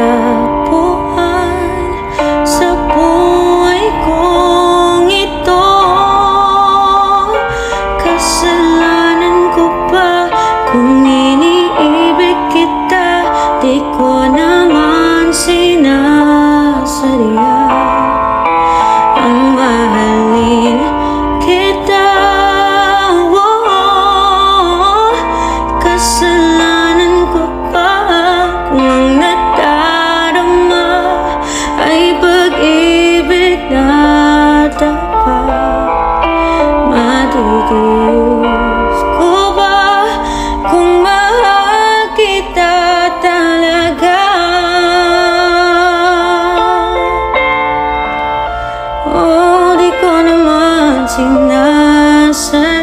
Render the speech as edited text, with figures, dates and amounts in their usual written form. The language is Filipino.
natagpuan sa buhay kong ito. Kasalanan ko ba kung iniibig kita? Di ko naman sinasadya ang mahalin kita. Kasalanan ko ba kung ang nadarama ay pag-ibig na dapat? Matutuyos ko ba kung mahal kita talaga? Oh, di ko naman sinasadya